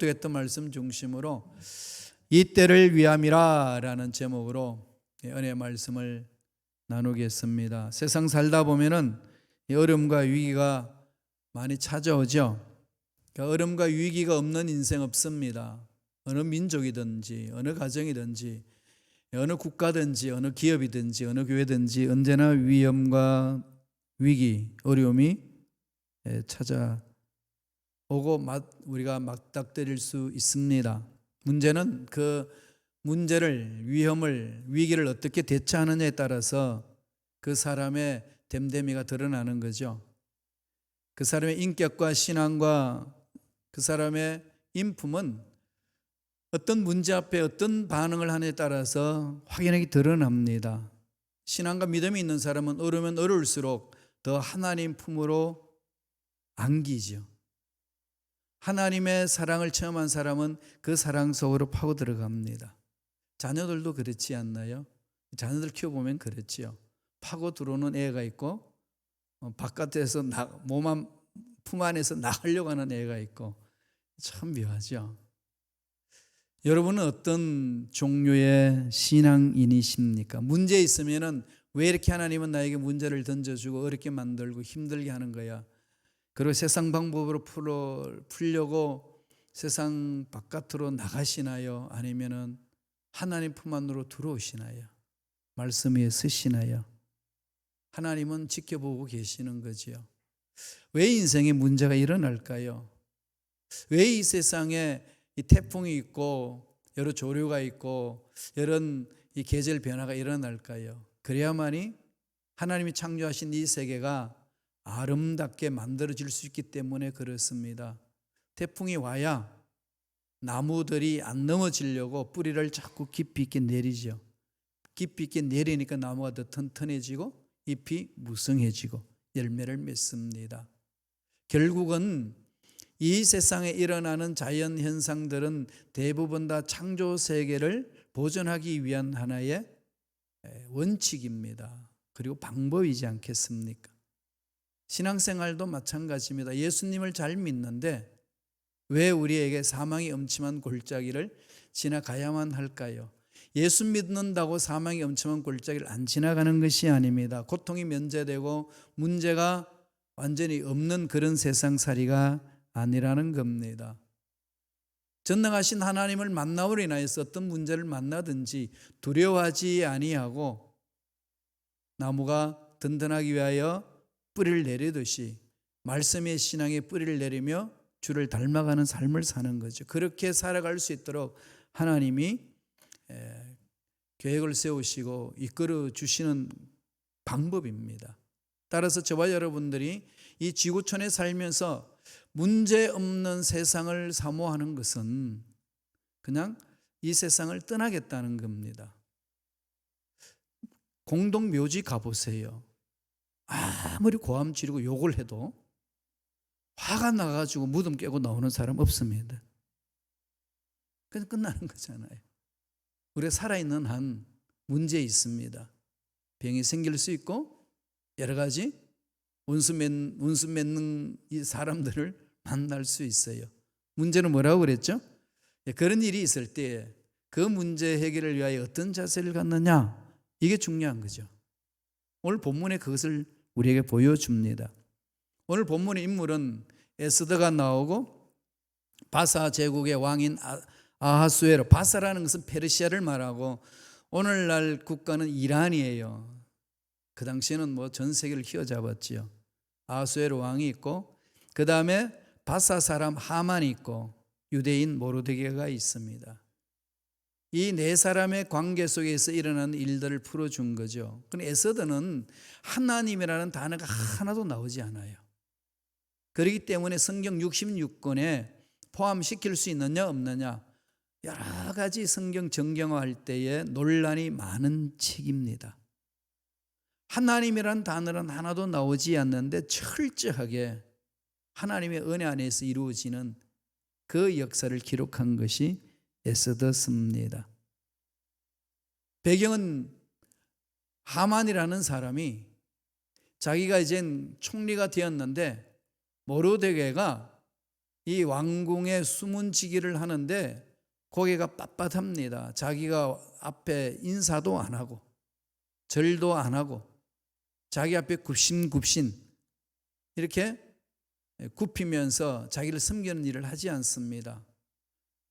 했던 말씀 중심으로 이때를 위함이라 라는 제목으로 은혜의 말씀을 나누겠습니다. 세상 살다 보면은 어려움과 위기가 많이 찾아오죠. 어려움과 위기가 없는 인생 없습니다. 어느 민족이든지 어느 가정이든지 어느 국가든지 어느 기업이든지 어느 교회든지 언제나 위험과 위기, 어려움이 찾아오고 우리가 맞닥뜨릴 수 있습니다. 문제는 그 문제를, 위험을, 위기를 어떻게 대처하느냐에 따라서 그 사람의 됨됨이가 드러나는 거죠. 그 사람의 인격과 신앙과 그 사람의 인품은 어떤 문제 앞에 어떤 반응을 하느냐에 따라서 확연하게 드러납니다. 신앙과 믿음이 있는 사람은 어려우면 어려울수록 더 하나님 품으로 안기죠. 하나님의 사랑을 체험한 사람은 그 사랑 속으로 파고 들어갑니다. 자녀들도 그렇지 않나요? 자녀들 키워보면 그렇지요. 파고 들어오는 애가 있고 바깥에서 품 안에서 나가려고 하는 애가 있고 참 묘하죠. 여러분은 어떤 종류의 신앙인이십니까? 문제 있으면은 왜 이렇게 하나님은 나에게 문제를 던져주고 어렵게 만들고 힘들게 하는 거야? 그리고 세상 방법으로 풀려고 세상 바깥으로 나가시나요? 아니면은 하나님 품 안으로 들어오시나요? 말씀 위에 서시나요? 하나님은 지켜보고 계시는 거지요. 왜 인생에 문제가 일어날까요? 왜 이 세상에 이 태풍이 있고 여러 조류가 있고 이런 이 계절 변화가 일어날까요? 그래야만이 하나님이 창조하신 이 세계가 아름답게 만들어질 수 있기 때문에 그렇습니다. 태풍이 와야 나무들이 안 넘어지려고 뿌리를 자꾸 깊이 있게 내리죠. 깊이 있게 내리니까 나무가 더 튼튼해지고 잎이 무성해지고 열매를 맺습니다. 결국은 이 세상에 일어나는 자연 현상들은 대부분 다 창조 세계를 보존하기 위한 하나의 원칙입니다. 그리고 방법이지 않겠습니까? 신앙생활도 마찬가지입니다. 예수님을 잘 믿는데 왜 우리에게 사망의 음침한 골짜기를 지나가야만 할까요? 예수 믿는다고 사망의 음침한 골짜기를 안 지나가는 것이 아닙니다. 고통이 면제되고 문제가 완전히 없는 그런 세상살이가 아니라는 겁니다. 전능하신 하나님을 만남으로 인하여서 어떤 문제를 만나든지 두려워하지 아니하고 나무가 든든하기 위하여 뿌리를 내리듯이 말씀의 신앙에 뿌리를 내리며 주를 닮아가는 삶을 사는 거죠. 그렇게 살아갈 수 있도록 하나님이 계획을 세우시고 이끌어 주시는 방법입니다. 따라서 저와 여러분들이 이 지구촌에 살면서 문제 없는 세상을 사모하는 것은 그냥 이 세상을 떠나겠다는 겁니다. 공동묘지 가보세요. 아무리 고함 지르고 욕을 해도 화가 나가지고 무덤 깨고 나오는 사람 없습니다. 그냥 끝나는 거잖아요. 우리가 살아있는 한 문제 있습니다. 병이 생길 수 있고 여러 가지 원수 맺는 이 사람들을 만날 수 있어요. 문제는 뭐라고 그랬죠? 그런 일이 있을 때 그 문제 해결을 위하여 어떤 자세를 갖느냐, 이게 중요한 거죠. 오늘 본문에 그것을 우리에게 보여줍니다. 오늘 본문의 인물은 에스더가 나오고 바사 제국의 왕인 아하수에로, 바사라는 것은 페르시아를 말하고 오늘날 국가는 이란이에요. 그 당시에는 전 세계를 휘어잡았지요. 아하수에로 왕이 있고 그 다음에 바사 사람 하만이 있고 유대인 모르드게가 있습니다. 이 네 사람의 관계 속에서 일어나는 일들을 풀어준 거죠. 그런데 에스더는 하나님이라는 단어가 하나도 나오지 않아요. 그렇기 때문에 성경 66권에 포함시킬 수 있느냐 없느냐 여러 가지 성경 정경화할 때에 논란이 많은 책입니다. 하나님이라는 단어는 하나도 나오지 않는데 철저하게 하나님의 은혜 안에서 이루어지는 그 역사를 기록한 것이 에스더서입니다. 배경은 하만이라는 사람이 자기가 이젠 총리가 되었는데 모르드게가 이 왕궁에 수문지기를 하는데 고개가 빳빳합니다. 자기가 앞에 인사도 안 하고 절도 안 하고 자기 앞에 굽신굽신 이렇게 굽히면서 자기를 섬기는 일을 하지 않습니다.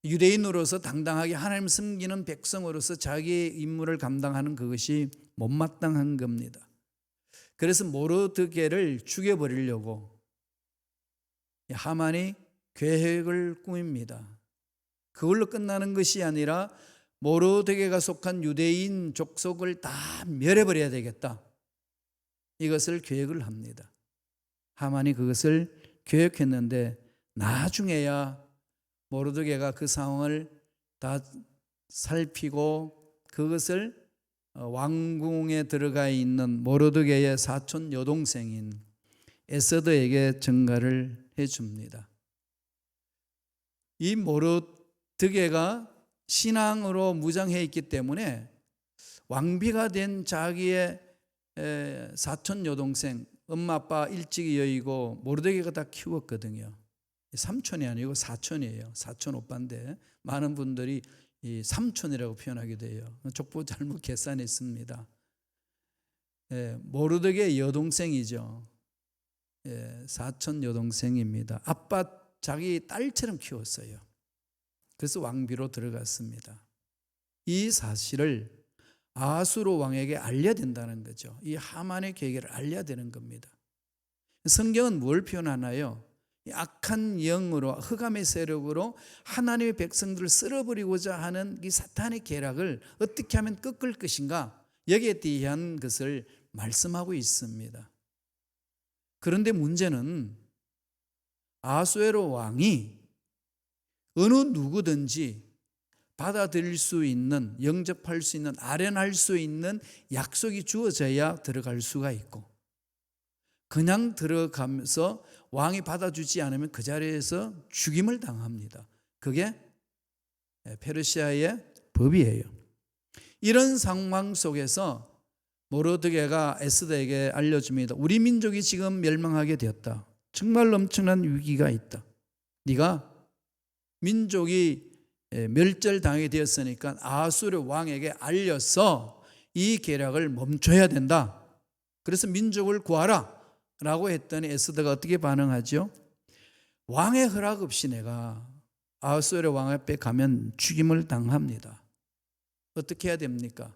유대인으로서 당당하게 하나님 섬기는 백성으로서 자기의 임무를 감당하는 그것이 못마땅한 겁니다. 그래서 모르드게를 죽여버리려고 하만이 계획을 꾸밉니다. 그걸로 끝나는 것이 아니라 모르드게가 속한 유대인 족속을 다 멸해버려야 되겠다. 이것을 계획을 합니다. 하만이 그것을 계획했는데 나중에야 모르드게가 그 상황을 다 살피고 그것을 왕궁에 들어가 있는 모르드게의 사촌 여동생인 에스더에게 전가를 해줍니다. 이 모르드게가 신앙으로 무장해 있기 때문에 왕비가 된 자기의 사촌 여동생, 엄마 아빠 일찍이 여의고 모르드게가 다 키웠거든요. 삼촌이 아니고 사촌이에요. 사촌 오빠인데 많은 분들이 이 삼촌이라고 표현하게 돼요. 족보 잘못 계산했습니다. 모르드게의 여동생이죠. 사촌 여동생입니다. 아빠 자기 딸처럼 키웠어요. 그래서 왕비로 들어갔습니다. 이 사실을 아수르 왕에게 알려야 된다는 거죠. 이 하만의 계획을 알려야 되는 겁니다. 성경은 뭘 표현하나요? 악한 영으로 흑암의 세력으로 하나님의 백성들을 쓸어버리고자 하는 이 사탄의 계략을 어떻게 하면 꺾을 것인가, 여기에 대한 것을 말씀하고 있습니다. 그런데 문제는 아수에로 왕이 어느 누구든지 받아들일 수 있는, 영접할 수 있는, 아련할 수 있는 약속이 주어져야 들어갈 수가 있고, 그냥 들어가면서 왕이 받아주지 않으면 그 자리에서 죽임을 당합니다. 그게 페르시아의 법이에요. 이런 상황 속에서 모르드게가 에스더에게 알려줍니다. 우리 민족이 지금 멸망하게 되었다. 정말 엄청난 위기가 있다. 네가 민족이 멸절당하게 되었으니까 아수르 왕에게 알려서 이 계략을 멈춰야 된다. 그래서 민족을 구하라 라고 했더니 에스더가 어떻게 반응하죠? 왕의 허락 없이 내가 아수르 왕 앞에 가면 죽임을 당합니다. 어떻게 해야 됩니까?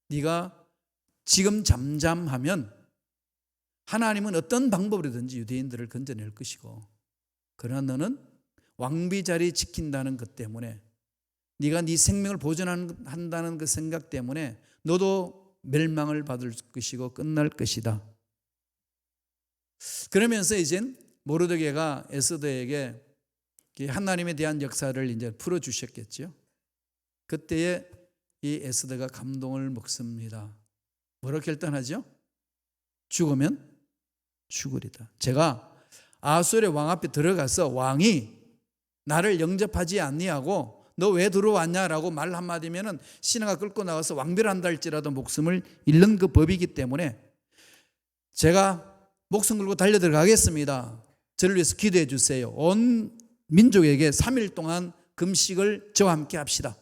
네가 지금 잠잠하면 하나님은 어떤 방법으로든지 유대인들을 건져낼 것이고, 그러나 너는 왕비 자리 지킨다는 것 때문에, 네가 네 생명을 보존한다는 그 생각 때문에 너도 멸망을 받을 것이고 끝날 것이다. 그러면서 이젠 모르드게가 에스더에게 하나님에 대한 역사를 이제 풀어주셨겠죠. 그때에 이 에스더가 감동을 먹습니다. 뭐라고 결단하죠? 죽으면 죽으리다. 제가 아수르 왕 앞에 들어가서 왕이 나를 영접하지 않니하고 너 왜 들어왔냐라고 말 한마디면은 신하가 끌고 나가서 왕비를 한다 할지라도 목숨을 잃는 그 법이기 때문에 제가 목숨 걸고 달려 들어가겠습니다. 저를 위해서 기도해 주세요. 온 민족에게 3일 동안 금식을 저와 함께 합시다.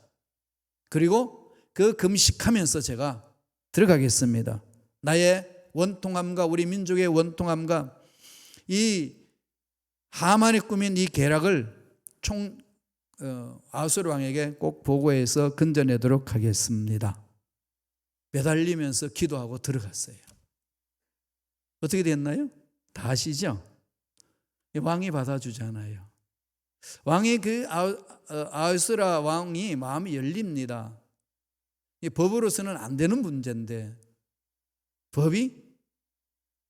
그리고 그 금식하면서 제가 들어가겠습니다. 나의 원통함과 우리 민족의 원통함과 이 하만이 꾸민 이 계략을 아수르 왕에게 꼭 보고해서 건져내도록 하겠습니다. 매달리면서 기도하고 들어갔어요. 어떻게 됐나요? 다 아시죠? 왕이 받아주잖아요. 왕이 아수르 왕이 마음이 열립니다. 법으로서는 안 되는 문제인데 법이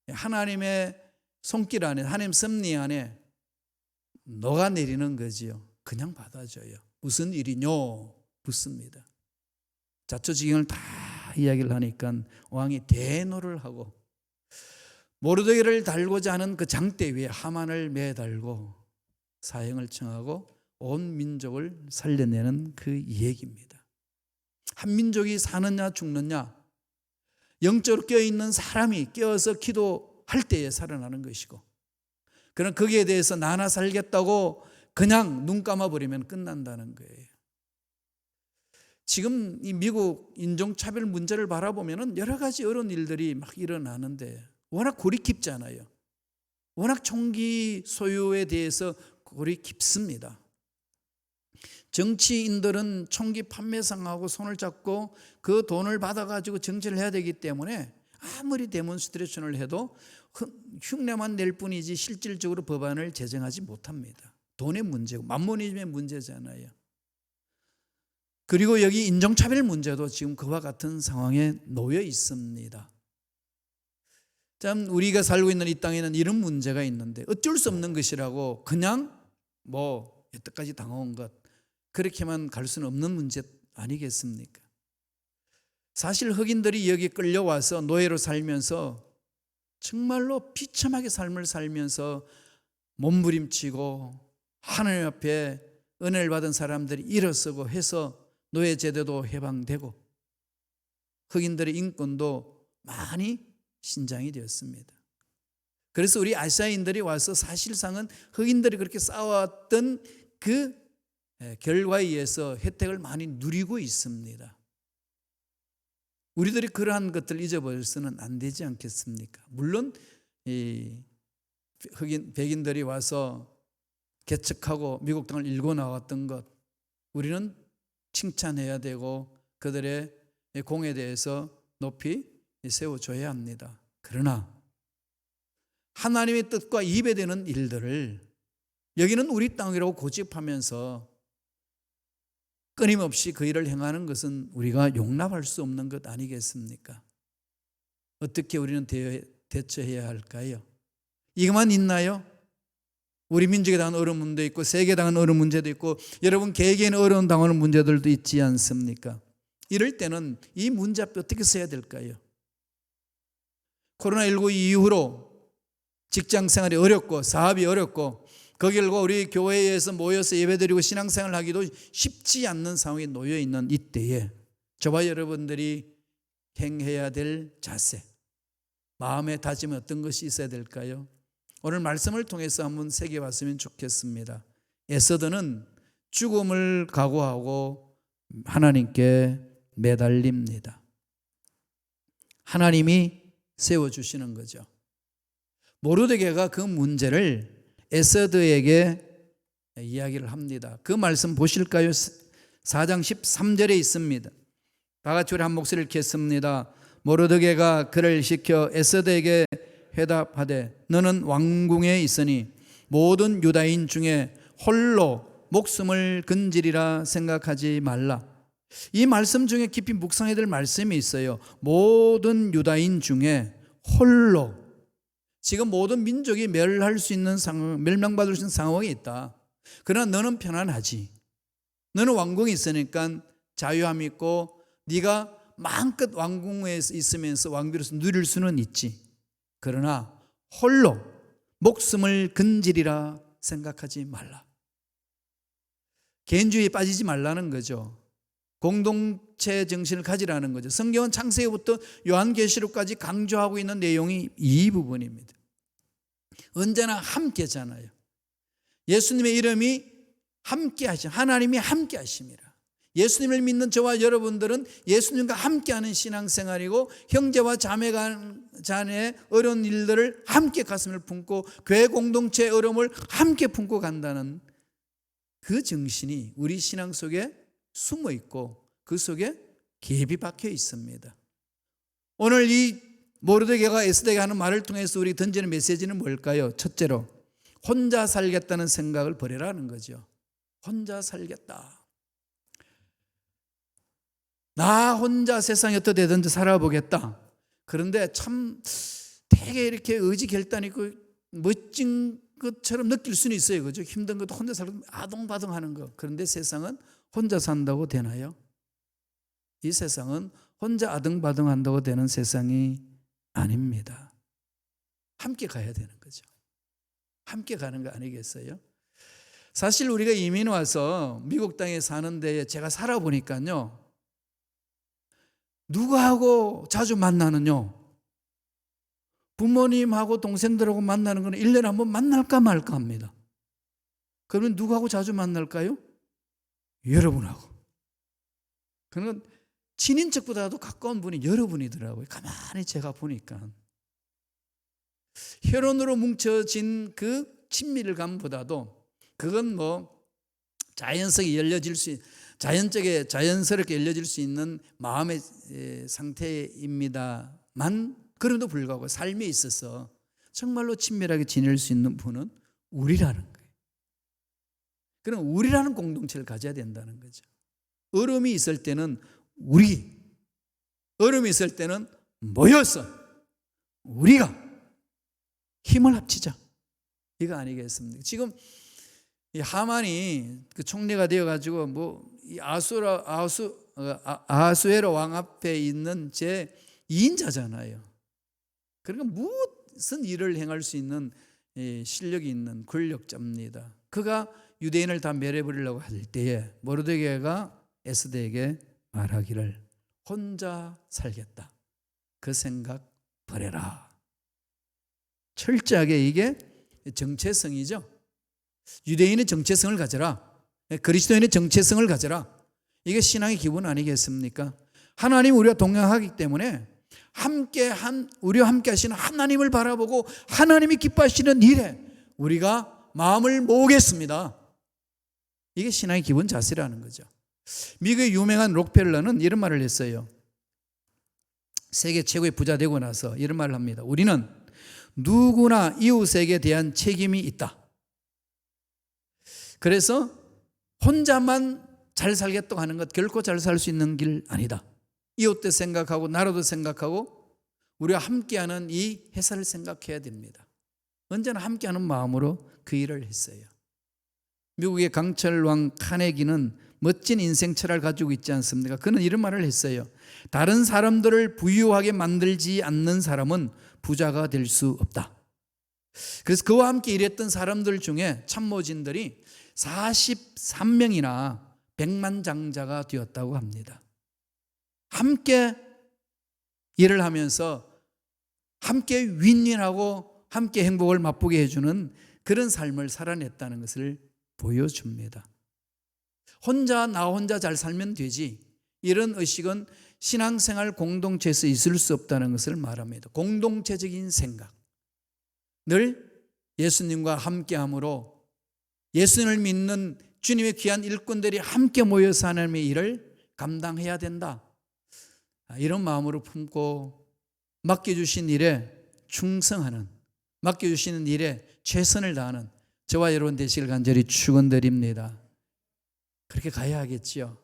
하나님의 손길 안에, 하나님 섭리 안에 녹아내리는 거지요. 그냥 받아줘요. 무슨 일이뇨? 묻습니다. 자초지경을 다 이야기를 하니까 왕이 대노를 하고 모르드게를 달고자 하는 그 장대 위에 하만을 매달고 사형을 청하고 온 민족을 살려내는 그 얘기입니다. 한 민족이 사느냐 죽느냐, 영적으로 깨어있는 사람이 깨어서 기도할 때에 살아나는 것이고, 그럼 거기에 대해서 나나 살겠다고 그냥 눈 감아버리면 끝난다는 거예요. 지금 이 미국 인종차별 문제를 바라보면 여러 가지 어려운 일들이 막 일어나는데 워낙 골이 깊잖아요. 워낙 총기 소유에 대해서 골이 깊습니다. 정치인들은 총기 판매상하고 손을 잡고 그 돈을 받아가지고 정치를 해야 되기 때문에 아무리 데몬스트레이션을 해도 흉내만 낼 뿐이지 실질적으로 법안을 제정하지 못합니다. 돈의 문제고 만모니즘의 문제잖아요. 그리고 여기 인종차별 문제도 지금 그와 같은 상황에 놓여 있습니다. 참 우리가 살고 있는 이 땅에는 이런 문제가 있는데 어쩔 수 없는 것이라고 그냥 여태까지 당해온 것 그렇게만 갈 수는 없는 문제 아니겠습니까? 사실 흑인들이 여기 끌려와서 노예로 살면서 정말로 비참하게 삶을 살면서 몸부림치고 하나님 앞에 은혜를 받은 사람들이 일어서고 해서 노예 제도도 해방되고 흑인들의 인권도 많이 신장이 되었습니다. 그래서 우리 아시아인들이 와서 사실상은 흑인들이 그렇게 싸웠던 그 결과에 의해서 혜택을 많이 누리고 있습니다. 우리들이 그러한 것들을 잊어버려서는 안 되지 않겠습니까? 물론 이 백인들이 와서 개척하고 미국 땅을 일궈 나왔던 것 우리는 칭찬해야 되고 그들의 공에 대해서 높이 세워줘야 합니다. 그러나 하나님의 뜻과 이배되는 일들을 여기는 우리 땅이라고 고집하면서 끊임없이 그 일을 행하는 것은 우리가 용납할 수 없는 것 아니겠습니까? 어떻게 우리는 대처해야 할까요? 이것만 있나요? 우리 민족에 대한 어려운 문제도 있고 세계에 대한 어려운 문제도 있고 여러분 개개인 어려운 당하는 문제들도 있지 않습니까? 이럴 때는 이 문제 앞에 어떻게 써야 될까요? 코로나19 이후로 직장 생활이 어렵고 사업이 어렵고 그 결과 우리 교회에서 모여서 예배드리고 신앙생활을 하기도 쉽지 않는 상황에 놓여 있는 이때에 저와 여러분들이 행해야 될 자세, 마음의 다짐은 어떤 것이 있어야 될까요? 오늘 말씀을 통해서 한번 새겨봤으면 좋겠습니다. 에서드는 죽음을 각오하고 하나님께 매달립니다. 하나님이 세워주시는 거죠. 모르드게가 그 문제를 에서드에게 이야기를 합니다. 그 말씀 보실까요? 4장 13절에 있습니다. 다 같이 우리 한 목소리를 읽겠습니다. 모르드게가 그를 시켜 에서드에게 회답하되 너는 왕궁에 있으니 모든 유다인 중에 홀로 목숨을 건지리라 생각하지 말라. 이 말씀 중에 깊이 묵상해야 될 말씀이 있어요. 모든 유다인 중에 홀로. 지금 모든 민족이 멸할 수 있는 상황, 멸망받을 수 있는 상황에 있다. 그러나 너는 편안하지. 너는 왕궁에 있으니까 자유함이 있고 네가 마음껏 왕궁에 있으면서 왕비로서 누릴 수는 있지. 그러나 홀로 목숨을 건지리라 생각하지 말라. 개인주의에 빠지지 말라는 거죠. 공동체 정신을 가지라는 거죠. 성경은 창세기부터 요한계시록까지 강조하고 있는 내용이 이 부분입니다. 언제나 함께잖아요. 예수님의 이름이 함께 하심, 하나님이 함께 하심이라. 예수님을 믿는 저와 여러분들은 예수님과 함께하는 신앙생활이고 형제와 자매의 어려운 일들을 함께 가슴을 품고 교회 공동체의 어려움을 함께 품고 간다는 그 정신이 우리 신앙 속에 숨어 있고 그 속에 깊이 박혀 있습니다. 오늘 이 모르드게가 에스더에게 하는 말을 통해서 우리 던지는 메시지는 뭘까요? 첫째로 혼자 살겠다는 생각을 버리라는 거죠. 혼자 살겠다. 나 혼자 세상에 어떻게 되든지 살아보겠다. 그런데 참 되게 이렇게 의지 결단 있고 멋진 것처럼 느낄 수는 있어요. 그죠? 힘든 것도 혼자 살고 아동바동하는 거. 그런데 세상은 혼자 산다고 되나요? 이 세상은 혼자 아등바등한다고 되는 세상이 아닙니다. 함께 가야 되는 거죠. 함께 가는 거 아니겠어요? 사실 우리가 이민 와서 미국 땅에 사는 데에 제가 살아보니까요. 누구하고 자주 만나는요? 부모님하고 동생들하고 만나는 건 1년에 한 번 만날까 말까 합니다. 그러면 누구하고 자주 만날까요? 여러분하고. 그러면 친인척보다도 가까운 분이 여러분이더라고요. 가만히 제가 보니까. 혈연으로 뭉쳐진 그 친밀감보다도 그건 뭐 자연스럽게 열려질 수 있는 마음의 상태입니다만, 그럼에도 불구하고 삶에 있어서 정말로 친밀하게 지낼 수 있는 분은 우리라는 거예요. 그럼 우리라는 공동체를 가져야 된다는 거죠. 어려움이 있을 때는 어려움이 있을 때는 모여서 우리가 힘을 합치자, 이거 아니겠습니까? 지금 이 하만이 그 총리가 되어가지고 뭐 이 아하수에로 왕 앞에 있는 제 2인자잖아요. 그러니까 무슨 일을 행할 수 있는 실력이 있는 권력자입니다. 그가 유대인을 다 멸해버리려고 할 때에 모르드게가 에스더에게 말하기를 혼자 살겠다, 그 생각 버려라. 철저하게 이게 정체성이죠. 유대인의 정체성을 가져라, 그리스도인의 정체성을 가져라. 이게 신앙의 기본 아니겠습니까? 하나님 우리와 동행하기 때문에 우리와 함께 하시는 하나님을 바라보고 하나님이 기뻐하시는 일에 우리가 마음을 모으겠습니다. 이게 신앙의 기본 자세라는 거죠. 미국의 유명한 록펠러는 이런 말을 했어요. 세계 최고의 부자 되고 나서 이런 말을 합니다. 우리는 누구나 이웃에게 대한 책임이 있다. 그래서 혼자만 잘 살겠다고 하는 것 결코 잘 살 수 있는 길 아니다. 이웃도 생각하고 나라도 생각하고 우리와 함께하는 이 회사를 생각해야 됩니다. 언제나 함께하는 마음으로 그 일을 했어요. 미국의 강철왕 카네기는 멋진 인생 철학을 가지고 있지 않습니까? 그는 이런 말을 했어요. 다른 사람들을 부유하게 만들지 않는 사람은 부자가 될 수 없다. 그래서 그와 함께 일했던 사람들 중에 참모진들이 43명이나 백만장자가 되었다고 합니다. 함께 일을 하면서 함께 윈윈하고 함께 행복을 맛보게 해주는 그런 삶을 살아냈다는 것을 보여줍니다. 나 혼자 잘 살면 되지, 이런 의식은 신앙생활 공동체에서 있을 수 없다는 것을 말합니다. 공동체적인 생각, 늘 예수님과 함께함으로 예수님을 믿는 주님의 귀한 일꾼들이 함께 모여서 하나님의 일을 감당해야 된다, 이런 마음으로 품고 맡겨주신 일에 충성하는, 맡겨주시는 일에 최선을 다하는 저와 여러분 되시길 간절히 축원드립니다. 그렇게 가야 하겠지요.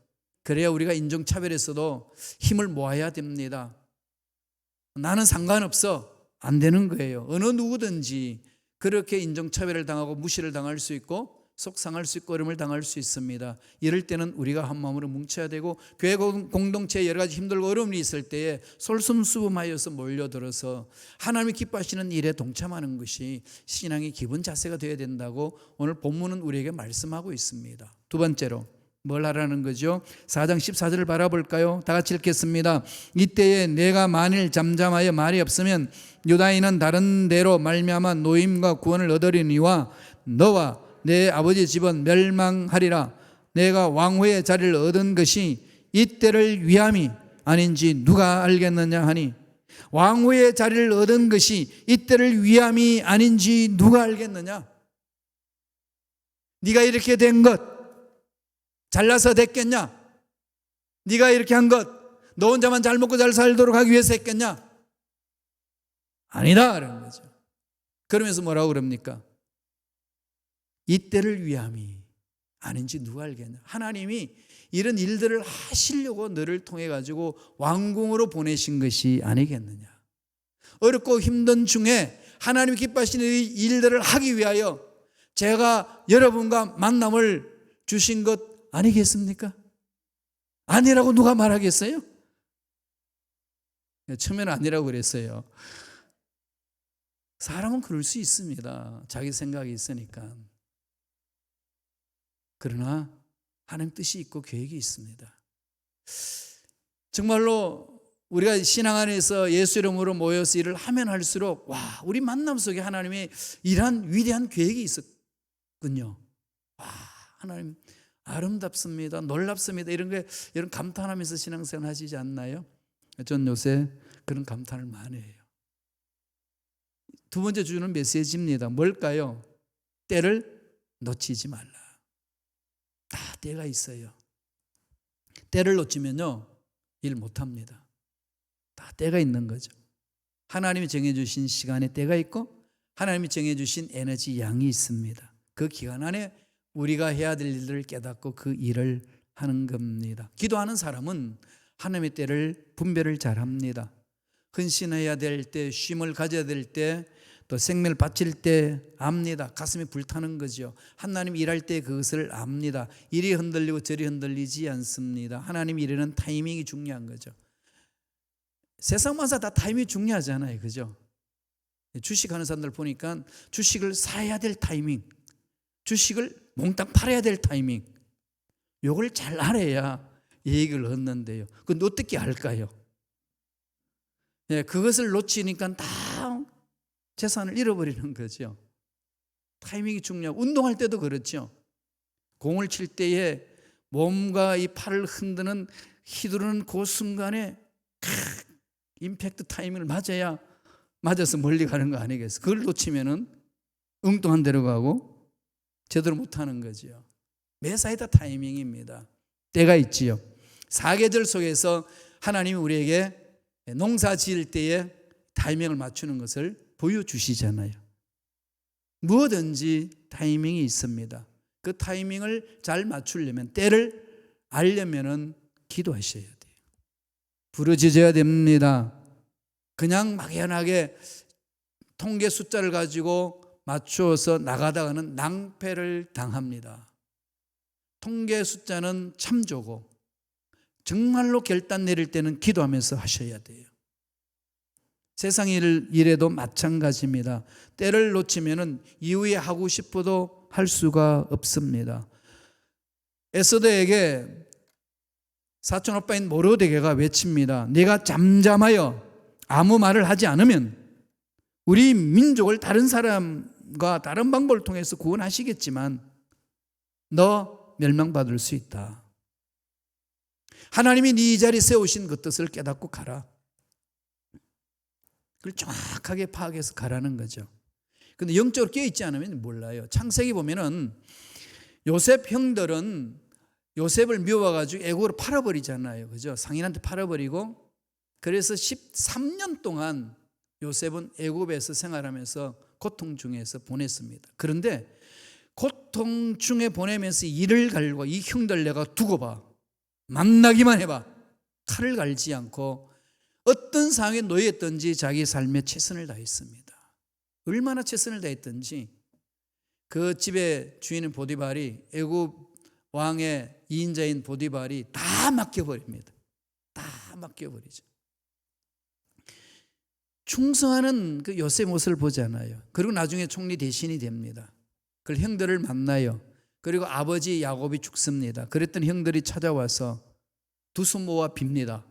그래야 우리가 인종차별에서도 힘을 모아야 됩니다. 나는 상관없어, 안 되는 거예요. 어느 누구든지 그렇게 인종차별을 당하고 무시를 당할 수 있고 속상할 수 있고 어려움을 당할 수 있습니다. 이럴 때는 우리가 한 마음으로 뭉쳐야 되고, 교회 공동체에 여러 가지 힘들고 어려움이 있을 때에 솔선수범하여서 몰려들어서 하나님이 기뻐하시는 일에 동참하는 것이 신앙의 기본 자세가 되어야 된다고 오늘 본문은 우리에게 말씀하고 있습니다. 두 번째로 뭘 하라는 거죠? 4장 14절을 바라볼까요? 다 같이 읽겠습니다. 이때에 내가 만일 잠잠하여 말이 없으면 유다인은 다른 데로 말미암아 노임과 구원을 얻으리니와 너와 내 아버지 집은 멸망하리라. 내가 왕후의 자리를 얻은 것이 이때를 위함이 아닌지 누가 알겠느냐 하니, 왕후의 자리를 얻은 것이 이때를 위함이 아닌지 누가 알겠느냐? 네가 이렇게 된 것 잘나서 됐겠냐? 네가 이렇게 한 것 너 혼자만 잘 먹고 잘 살도록 하기 위해서 했겠냐? 아니다 그런 거죠. 그러면서 뭐라고 그럽니까? 이때를 위함이 아닌지 누가 알겠냐? 하나님이 이런 일들을 하시려고 너를 통해 가지고 왕궁으로 보내신 것이 아니겠느냐? 어렵고 힘든 중에 하나님이 기뻐하시는 이 일들을 하기 위하여 제가 여러분과 만남을 주신 것 아니겠습니까? 아니라고 누가 말하겠어요? 처음에는 아니라고 그랬어요. 사람은 그럴 수 있습니다. 자기 생각이 있으니까. 그러나 하나님 뜻이 있고 계획이 있습니다. 정말로 우리가 신앙 안에서 예수 이름으로 모여서 일을 하면 할수록 와, 우리 만남 속에 하나님의 이러한 위대한 계획이 있었군요. 와, 하나님 아름답습니다, 놀랍습니다, 이런 게 이런 감탄하면서 신앙생활 하시지 않나요? 전 요새 그런 감탄을 많이 해요. 두 번째 주는 메시지입니다. 뭘까요? 때를 놓치지 말라. 다 때가 있어요. 때를 놓치면요 일 못합니다. 다 때가 있는 거죠. 하나님이 정해주신 시간에 때가 있고 하나님이 정해주신 에너지 양이 있습니다. 그 기간 안에 우리가 해야 될 일들을 깨닫고 그 일을 하는 겁니다. 기도하는 사람은 하나님의 때를 분별을 잘합니다. 헌신해야 될 때, 쉼을 가져야 될 때, 또 생명을 바칠 때 압니다. 가슴이 불타는 거죠. 하나님 일할 때 그것을 압니다. 이리 흔들리고 저리 흔들리지 않습니다. 하나님 일하는 타이밍이 중요한 거죠. 세상마다 다 타이밍이 중요하잖아요, 그죠? 주식하는 사람들 보니까 주식을 사야 될 타이밍, 주식을 몽땅 팔아야 될 타이밍, 요걸 잘 알아야 이익을 얻는데요. 그건 어떻게 할까요? 그것을 놓치니까 다 재산을 잃어버리는 거죠. 타이밍이 중요하고, 운동할 때도 그렇죠. 공을 칠 때에 몸과 이 팔을 흔드는 휘두르는 그 순간에 임팩트 타이밍을 맞아서 멀리 가는 거 아니겠어요? 그걸 놓치면은 엉뚱한 데로 가고 제대로 못하는 거죠. 매사에 다 타이밍입니다. 때가 있지요. 사계절 속에서 하나님이 우리에게 농사 지을 때에 타이밍을 맞추는 것을 보여주시잖아요. 무엇든지 타이밍이 있습니다. 그 타이밍을 잘 맞추려면, 때를 알려면은 기도하셔야 돼요. 부르짖어야 됩니다. 그냥 막연하게 통계 숫자를 가지고 맞추어서 나가다가는 낭패를 당합니다. 통계 숫자는 참조고 정말로 결단 내릴 때는 기도하면서 하셔야 돼요. 세상 일에도 마찬가지입니다. 때를 놓치면은 이후에 하고 싶어도 할 수가 없습니다. 에스더에게 사촌 오빠인 모르드게가 외칩니다. 네가 잠잠하여 아무 말을 하지 않으면 우리 민족을 다른 사람과 다른 방법을 통해서 구원하시겠지만 너 멸망받을 수 있다. 하나님이 네 자리에 세우신 그 뜻을 깨닫고 가라. 그걸 정확하게 파악해서 가라는 거죠. 그런데 영적으로 깨어있지 않으면 몰라요. 창세기 보면은 요셉 형들은 요셉을 미워가지고 애국으로 팔아버리잖아요. 그죠? 상인한테 팔아버리고, 그래서 13년 동안 요셉은 애국에서 생활하면서 고통 중에서 보냈습니다. 그런데 고통 중에 보내면서 이를 갈고, 이 형들 내가 두고 봐, 만나기만 해봐, 칼을 갈지 않고 어떤 상황에 놓였든지 자기 삶에 최선을 다했습니다. 얼마나 최선을 다했든지 그 집의 주인인 보디발이, 애굽 왕의 2인자인 보디발이 다 맡겨버립니다. 다 맡겨버리죠. 충성하는 그 요셉 모습을 보잖아요. 그리고 나중에 총리 대신이 됩니다. 그 형들을 만나요. 그리고 아버지 야곱이 죽습니다. 그랬던 형들이 찾아와서 두 손 모아 빕니다.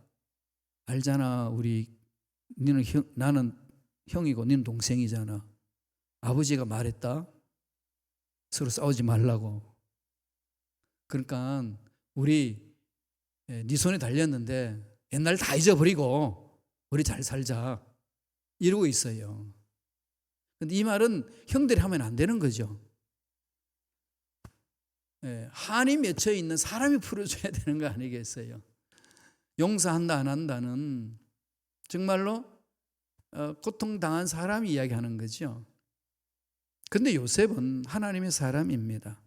알잖아, 나는 형이고 너는 동생이잖아. 아버지가 말했다, 서로 싸우지 말라고. 그러니까 우리 네 손에 달렸는데 옛날 다 잊어버리고 우리 잘 살자, 이러고 있어요. 그런데 이 말은 형들이 하면 안 되는 거죠. 한이 맺혀 있는 사람이 풀어줘야 되는 거 아니겠어요? 용서한다 안 한다는 정말로 고통당한 사람이 이야기하는 거죠. 그런데 요셉은 하나님의 사람입니다.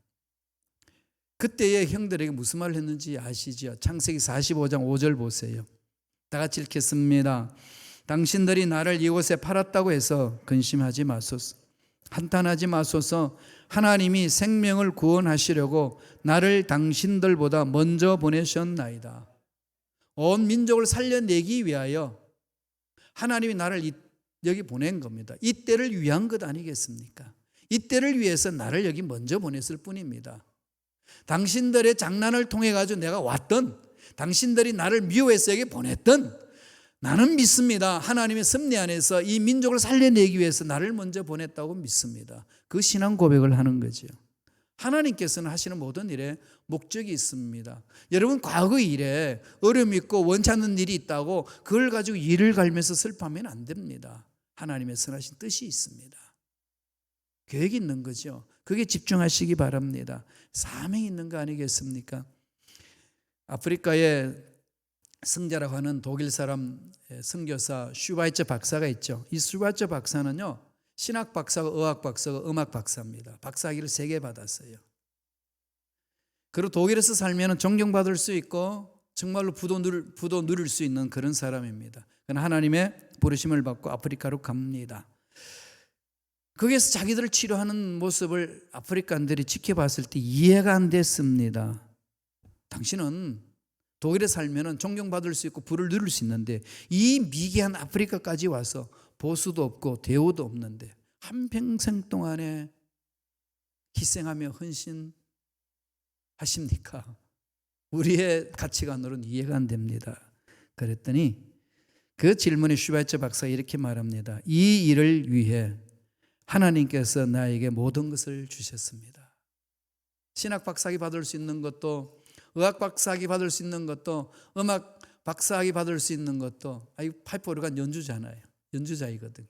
그때의 형들에게 무슨 말을 했는지 아시죠? 창세기 45장 5절 보세요. 다 같이 읽겠습니다. 당신들이 나를 이곳에 팔았다고 해서 근심하지 마소서. 한탄하지 마소서. 하나님이 생명을 구원하시려고 나를 당신들보다 먼저 보내셨나이다. 온 민족을 살려내기 위하여 하나님이 나를 여기 보낸 겁니다. 이 때를 위한 것 아니겠습니까? 이 때를 위해서 나를 여기 먼저 보냈을 뿐입니다. 당신들의 장난을 통해 가지고 내가 왔던, 당신들이 나를 미워해서 여기 보냈던, 나는 믿습니다. 하나님의 섭리 안에서 이 민족을 살려내기 위해서 나를 먼저 보냈다고 믿습니다. 그 신앙 고백을 하는 거죠. 하나님께서는 하시는 모든 일에 목적이 있습니다. 여러분 과거 일에 어려움이 있고 원치 않는 일이 있다고 그걸 가지고 이를 갈면서 슬퍼하면 안 됩니다. 하나님의 선하신 뜻이 있습니다. 계획이 있는 거죠. 그게 집중하시기 바랍니다. 사명이 있는 거 아니겠습니까? 아프리카에 승자라고 하는 독일 사람 선교사 슈바이처 박사가 있죠. 이 슈바이처 박사는요, 신학 박사고 의학 박사고 음악 박사입니다. 박사학위를 3개 받았어요. 그리고 독일에서 살면 존경받을 수 있고 정말로 부도 누릴 수 있는 그런 사람입니다. 그러나 하나님의 부르심을 받고 아프리카로 갑니다. 거기에서 자기들을 치료하는 모습을 아프리칸들이 지켜봤을 때 이해가 안 됐습니다. 당신은 독일에 살면 존경받을 수 있고 부를 누릴 수 있는데 이 미개한 아프리카까지 와서 보수도 없고 대우도 없는데 한평생 동안에 희생하며 헌신하십니까? 우리의 가치관으로는 이해가 안 됩니다. 그랬더니 그 질문에 슈바이처 박사가 이렇게 말합니다. 이 일을 위해 하나님께서 나에게 모든 것을 주셨습니다. 신학 박사학위 받을 수 있는 것도, 의학 박사학위 받을 수 있는 것도, 음악 박사학위 받을 수 있는 것도, 파이프 오르간 연주잖아요. 연주자이거든요.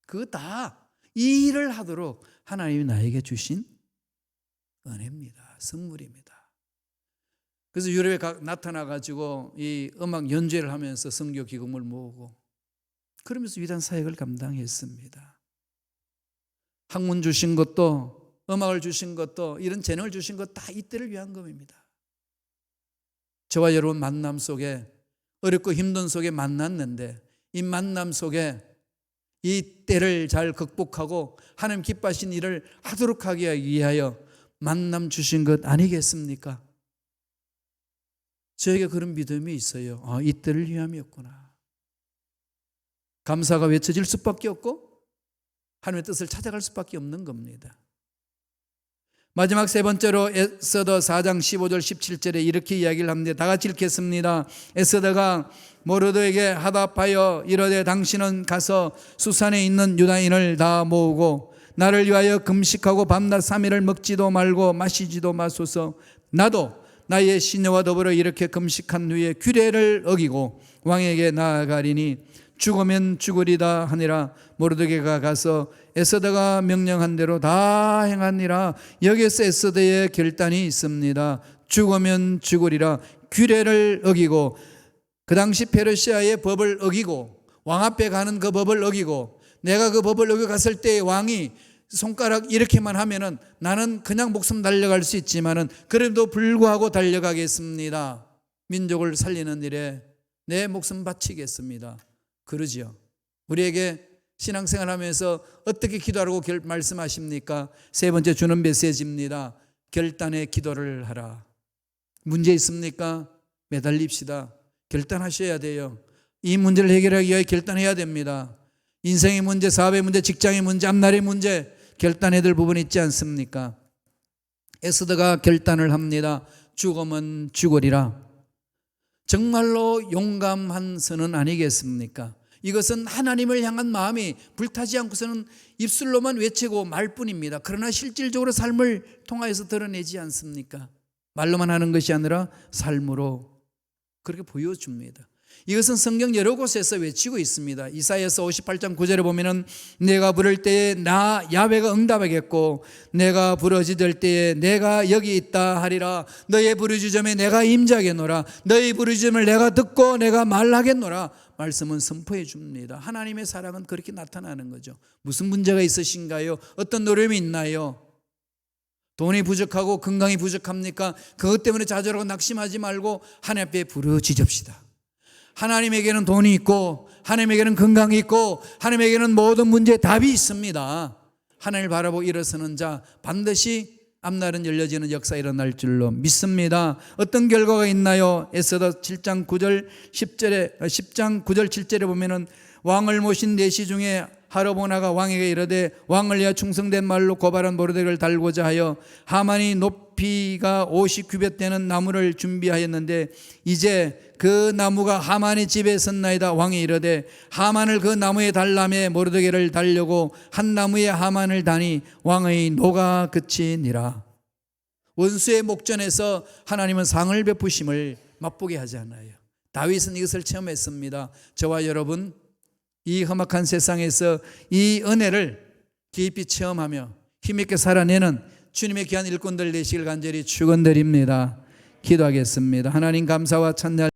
그거 다 이 일을 하도록 하나님이 나에게 주신 은혜입니다. 선물입니다. 그래서 유럽에 나타나가지고 이 음악 연주회를 하면서 선교 기금을 모으고 그러면서 위대한 사역을 감당했습니다. 학문 주신 것도, 음악을 주신 것도, 이런 재능을 주신 것 다 이때를 위한 겁니다. 저와 여러분 만남 속에, 어렵고 힘든 속에 만났는데 이 만남 속에 이 때를 잘 극복하고 하나님 기뻐하신 일을 하도록 하기 위하여 만남 주신 것 아니겠습니까? 저에게 그런 믿음이 있어요. 이 때를 위함이었구나. 감사가 외쳐질 수밖에 없고 하나님의 뜻을 찾아갈 수밖에 없는 겁니다. 마지막 세 번째로 에스더 4장 15절 17절에 이렇게 이야기를 합니다. 다 같이 읽겠습니다. 에스더가 모르드에게 하답하여 이르되 당신은 가서 수산에 있는 유다인을 다 모으고 나를 위하여 금식하고 밤낮 3일을 먹지도 말고 마시지도 마소서. 나도 나의 시녀와 더불어 이렇게 금식한 후에 규례를 어기고 왕에게 나아가리니 죽으면 죽으리다 하니라. 모르드게가 가서 에스더가 명령한 대로 다 행하니라. 여기에서 에스더의 결단이 있습니다. 죽으면 죽으리라. 규례를 어기고, 그 당시 페르시아의 법을 어기고, 왕 앞에 가는 그 법을 어기고, 내가 그 법을 어겨 갔을 때 왕이 손가락 이렇게만 하면은 나는 그냥 목숨 달려갈 수 있지만은 그래도 불구하고 달려가겠습니다. 민족을 살리는 일에 내 목숨 바치겠습니다. 그러지요. 우리에게 신앙생활하면서 어떻게 기도하라고 말씀하십니까? 세 번째 주는 메시지입니다. 결단의 기도를 하라. 문제 있습니까? 매달립시다. 결단하셔야 돼요. 이 문제를 해결하기 위해 결단해야 됩니다. 인생의 문제, 사업의 문제, 직장의 문제, 앞날의 문제 결단해야 될 부분이 있지 않습니까? 에스더가 결단을 합니다. 죽으면 죽으리라. 정말로 용감한 선언 아니겠습니까? 이것은 하나님을 향한 마음이 불타지 않고서는 입술로만 외치고 말뿐입니다. 그러나 실질적으로 삶을 통하여서 드러내지 않습니까? 말로만 하는 것이 아니라 삶으로 그렇게 보여줍니다. 이것은 성경 여러 곳에서 외치고 있습니다. 이사야서 58장 9절에 보면은 내가 부를 때에 나 야훼가 응답하겠고 내가 부르짖을 때에 내가 여기 있다 하리라. 너의 부르짖음에 내가 임재하겠노라. 너의 부르짖음을 내가 듣고 내가 말하겠노라. 말씀은 선포해 줍니다. 하나님의 사랑은 그렇게 나타나는 거죠. 무슨 문제가 있으신가요? 어떤 어려움이 있나요? 돈이 부족하고 건강이 부족합니까? 그것 때문에 좌절하고 낙심하지 말고 하나님 앞에 부르짖읍시다. 하나님에게는 돈이 있고 하나님에게는 건강이 있고 하나님에게는 모든 문제에 답이 있습니다. 하나님을 바라보고 일어서는 자 반드시 앞날은 열려지는 역사 일어날 줄로 믿습니다. 어떤 결과가 있나요? 에스더 7장 9절 10절에 10장 9절 7절에 보면은 왕을 모신 내시 중에 하르보나가 왕에게 이르되 왕을 위하여 충성된 말로 고발한 모르드게를 달고자 하여 하만이 높이가 50규빗 되는 나무를 준비하였는데 이제 그 나무가 하만의 집에 있었나이다. 왕이 이르되 하만을 그 나무에 달라매 모르드게를 달려고 한 나무에 하만을 다니 왕의 노가 그치니라. 원수의 목전에서 하나님은 상을 베푸심을 맛보게 하지 않아요. 다윗은 이것을 체험했습니다. 저와 여러분 이 험악한 세상에서 이 은혜를 깊이 체험하며 힘있게 살아내는 주님의 귀한 일꾼들 되시길 간절히 축원드립니다. 기도하겠습니다. 하나님 감사와 찬양